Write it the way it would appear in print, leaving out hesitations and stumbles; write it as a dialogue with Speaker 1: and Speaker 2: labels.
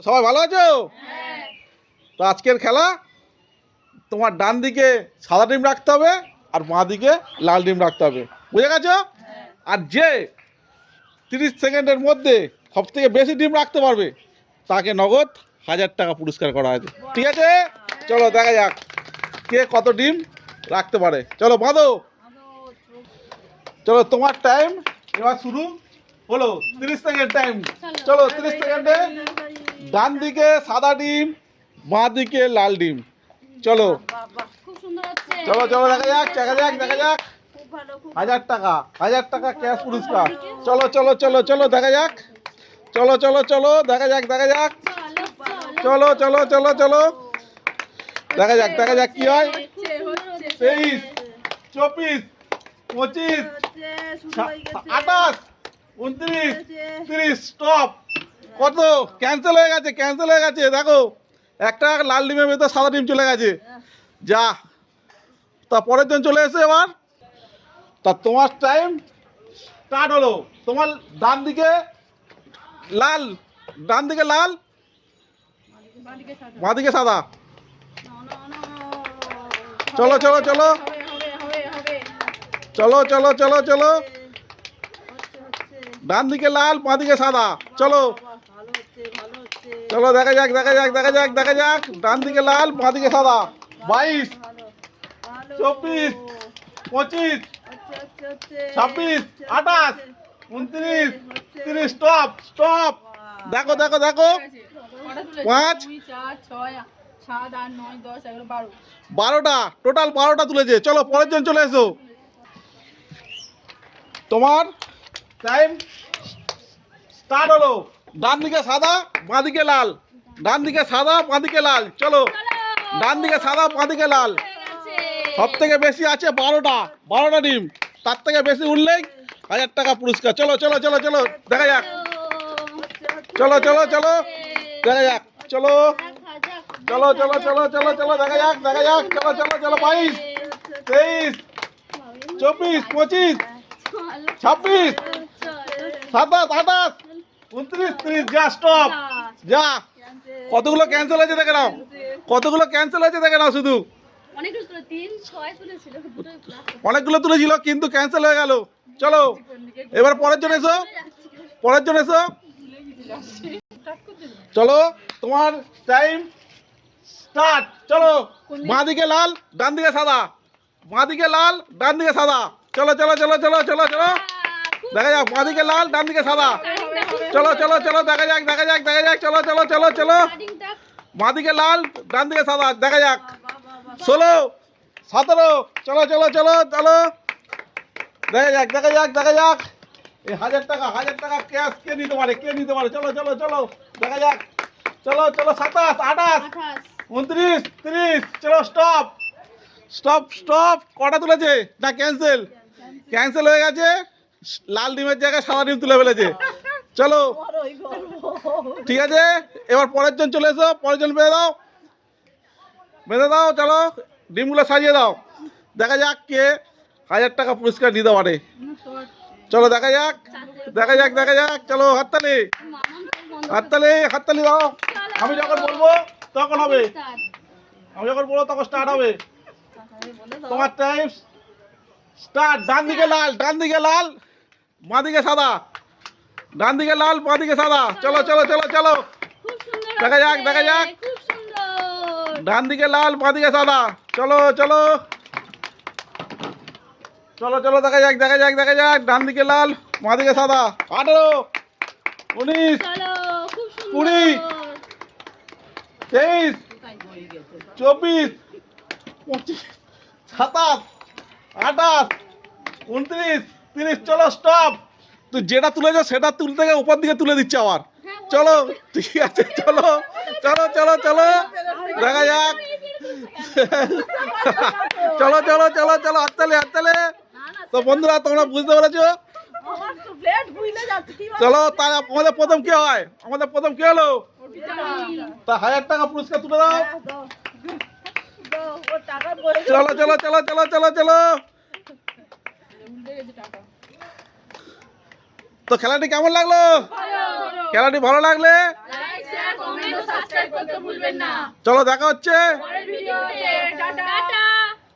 Speaker 1: সবাই ভালো আছো? তো আজকের খেলা, তোমার ডান দিকে সাদা ডিম রাখতে হবে আর বাঁ দিকে লাল ডিম রাখতে হবে, বুঝে গেছো? আর যে 30 সেকেন্ডের মধ্যে সব থেকে বেশি ডিম রাখতে পারবে তাকে নগদ 1000 টাকা পুরস্কার করা আছে। ঠিক আছে, চলো দেখা যাক কে কত ডিম রাখতে পারে। চলো বাঁধো। চলো তোমার টাইম এবার শুরু হলো। 30 সেকেন্ড টাইম। চলো 30 সেকেন্ডে ডান দিকে সাদা ডিম, বাঁ দিকে লাল ডিম। চলো চলো চলো দেখা যাক দেখা যাক দেখা যাক। 1000 টাকা, 1000 টাকা ক্যাশ পুরস্কার। চলো চলো চলো চলো দেখা যাক। চলো চলো চলো দেখা যাক দেখা যাক। চলো চলো চলো চলো দেখা যাক কি হয়। 23, 24, 25, 28, 29, 30। স্টপ। কত ক্যান্সেল হয়ে গেছে, ক্যান্সেল হয়ে গেছে। দেখো একটা লাল ডিমের ভেতর সাদা ডিম চলে গেছে। যা, তা পরের জন চলে এসে এবার। তা তোমার টাইম স্টার্ট হলো। তোমার ডান দিকে লাল, ডান দিকে লাল, বাঁ দিকে সাদা। চলো চলো চলো চলো চলো চলো চলো। ডান দিকে লাল, বাঁ দিকে সাদা। চলো চলো দেখা যাক দেখা যাক দেখা যাক দেখা যাক। ডান দিকে লাল, বাঁ দিকে সাদা। 22, 24, 25, 26, 28, 29, 30। Stop stop. দেখো দেখো দেখো। 5, 12টা, টোটাল 12টা তুলেছে। চলো পরের জন চলে এসো। তোমার টাইম স্টার্ট হলো। ডান দিকে সাদা, বাঁ দিকে লাল। ডান দিকে সাদা, বাঁ দিকে লাল। চলো ডান দিকে সাদা, বাঁ দিকে লাল। সব থেকে বেশি আছে 12টা, 12টা ডিম। তার থেকে বেশি উঠলেই 1000 টাকা পুরস্কার। চলো চলো চলো চলো দেখা যাক। চলো চলো চলো দেখা যাক। চলো চলো চলো চলো চলো চলো দেখা যাক দেখা যাক। চলো চলো চলো 22, 23, 24, 25, 26, 27, 28, 29, 30। যা, স্টপ। যা। কতগুলো ক্যান্সেল হয়েছে দেখে নাও, কতগুলো ক্যান্সেল হয়েছে দেখে নাও। শুধু অনেকগুলো তুলেছিল কিন্তু ক্যান্সেল হয়ে গেল। চলো এবার পরের জন এসো, পরের জন এসো। চলো তোমার টাইম স্টার্ট। চলো বাঁ দিকে লাল, ডান দিকে সাদা। বাঁ দিকে লাল, ডান দিকে সাদা। চলো চলো চলো চলো চলো চলো দেখা যাক। বাঁ দিকে লাল, ডান দিকে সাদা। চলো চলো চলো দেখা যাক দেখা যাক দেখা যাক। চলো চলো চলো চলো বাঁ দিকে লাল, ডান দিকে সাদা। দেখা যাক। 16, 17। চলো চলো চলো চলো দেখা যাক দেখা যাক দেখা যাক। এই 1000 টাকা, 1000 টাকা ক্যাশ কে নিতে পারে, কে নিতে পারে। চলো চলো চলো দেখা যাক। চলো চলো 27, 28, 29, 30। চলো স্টপ স্টপ স্টপ। কটা তুলেছে না ক্যান্সেল, ক্যান্সেল হয়ে গেছে। লাল ডিমের জায়গায় সাদা ডিম তুলে ফেলেছে। চলো ঠিক আছে, এবার পরের জন চলে এসো। পরের জন বেঁধে দাও, বেঁধে দাও। চলো ডিমগুলো সাজিয়ে দাও। দেখা যাক কে 1000 টাকা পুরস্কার নিতে পারে। চলো দেখা যাক দেখা যাক দেখা যাক। চলো হাততালি হাততালি হাততালি দাও। আমি যখন বলবো তখন হবে, আমি যখন বলবো তখন স্টার্ট হবে। তোমার টাইম স্টার্ট। ডান দিকে লাল, ডান দিকে লাল, বাঁ দিকে সাদা। ডান দিকে লাল, বাঁ দিকে সাদা। চলো চলো চলো চলো দেখা যাক দেখা যাক। ডান দিকে লাল, বাঁ দিকে সাদা। চলো চলো চলো চলো দেখা যাক দেখা যাক দেখা যাক। ডান দিকে লাল, বাঁ দিকে সাদা। 18, 19, 20, 23, 24, 25, 27, 28, 29, 30। চলো স্টপ। তুই যেটা তুলেছো সেটা তুলতে গিয়ে উপর দিকে তুলে দিচ্ছে আবার। চলো ঠিক আছে চলো চলো চলো চলো দেখা যাক। চলো চলো চলো চলো হাততালি হাততালি। তো বন্ধুরা তোমরা বুঝতে পেরেছো। চলো তাই আমাদের প্রথম কে হয়, আমাদের প্রথম কে হলো। তা 1000 টাকা পুরস্কার তুলে দাও। চলো চলো চলো চলো চলো চলো। তো খেলাটি কেমন লাগলো? খেলাটি ভালো লাগলে
Speaker 2: শেয়ার কমেন্ট ও সাবস্ক্রাইব করতে ভুলবেন না।
Speaker 1: চলো দেখা হচ্ছে
Speaker 2: পরের ভিডিওতে।